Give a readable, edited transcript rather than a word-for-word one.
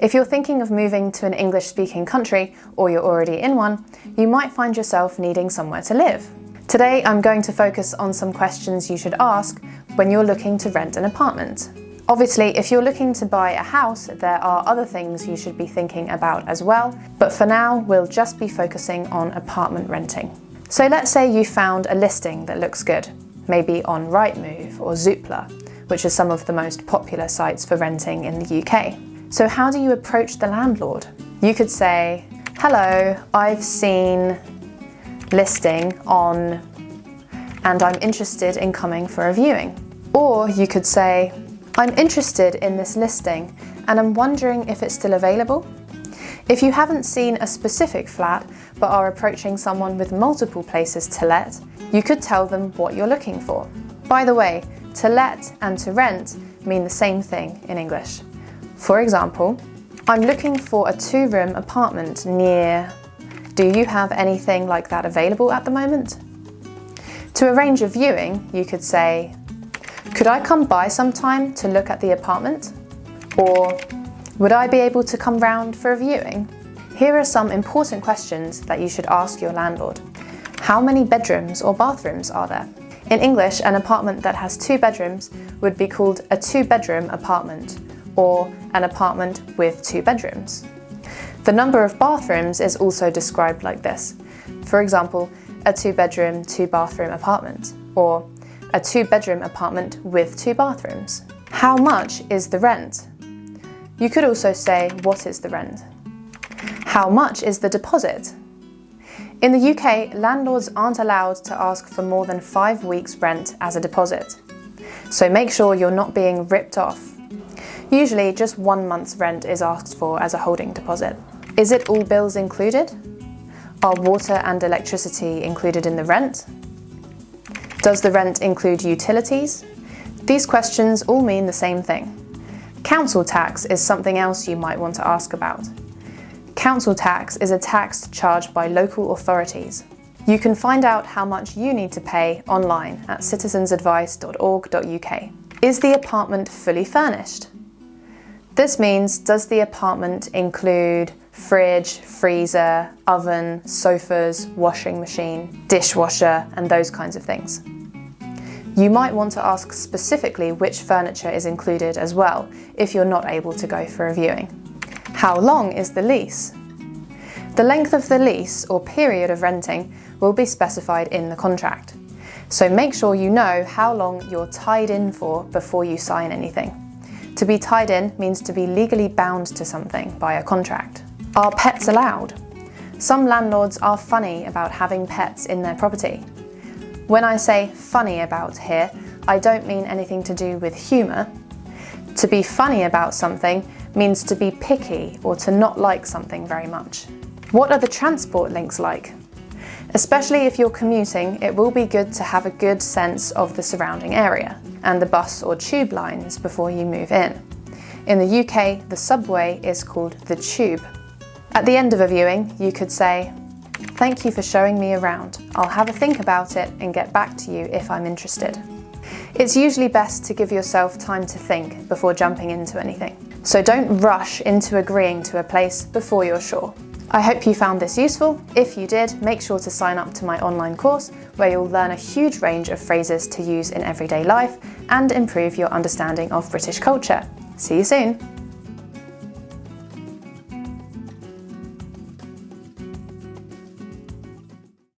If you're thinking of moving to an English-speaking country, or you're already in one, you might find yourself needing somewhere to live. Today, I'm going to focus on some questions you should ask when you're looking to rent an apartment. Obviously, if you're looking to buy a house, there are other things you should be thinking about as well, but for now, we'll just be focusing on apartment renting. So let's say you found a listing that looks good, maybe on Rightmove or Zoopla, which are some of the most popular sites for renting in the UK. So how do you approach the landlord? You could say, "Hello, I've seen listing on and I'm interested in coming for a viewing." Or you could say, "I'm interested in this listing and I'm wondering if it's still available." If you haven't seen a specific flat but are approaching someone with multiple places to let, you could tell them what you're looking for. By the way, to let and to rent mean the same thing in English. For example, "I'm looking for a 2-room apartment near. Do you have anything like that available at the moment?" To arrange a viewing, you could say, "Could I come by sometime to look at the apartment?" Or, "Would I be able to come round for a viewing?" Here are some important questions that you should ask your landlord. How many bedrooms or bathrooms are there? In English, an apartment that has 2 bedrooms would be called a 2-bedroom apartment, or an apartment with 2 bedrooms. The number of bathrooms is also described like this. For example, a 2-bedroom, 2-bathroom apartment, or a 2-bedroom apartment with 2 bathrooms. How much is the rent? You could also say, what is the rent? How much is the deposit? In the UK, landlords aren't allowed to ask for more than 5 weeks' rent as a deposit. So make sure you're not being ripped off. Usually, just 1 month's rent is asked for as a holding deposit. Is it all bills included? Are water and electricity included in the rent? Does the rent include utilities? These questions all mean the same thing. Council tax is something else you might want to ask about. Council tax is a tax charged by local authorities. You can find out how much you need to pay online at citizensadvice.org.uk. Is the apartment fully furnished? This means, does the apartment include fridge, freezer, oven, sofas, washing machine, dishwasher, and those kinds of things? You might want to ask specifically which furniture is included as well, if you're not able to go for a viewing. How long is the lease? The length of the lease, or period of renting, will be specified in the contract. So make sure you know how long you're tied in for before you sign anything. To be tied in means to be legally bound to something by a contract. Are pets allowed? Some landlords are funny about having pets in their property. When I say funny about here, I don't mean anything to do with humour. To be funny about something means to be picky or to not like something very much. What are the transport links like? Especially if you're commuting, it will be good to have a good sense of the surrounding area and the bus or tube lines before you move in. In the UK, the subway is called the tube. At the end of a viewing, you could say, "Thank you for showing me around. I'll have a think about it and get back to you if I'm interested." It's usually best to give yourself time to think before jumping into anything. So don't rush into agreeing to a place before you're sure. I hope you found this useful. If you did, make sure to sign up to my online course where you'll learn a huge range of phrases to use in everyday life and improve your understanding of British culture. See you soon!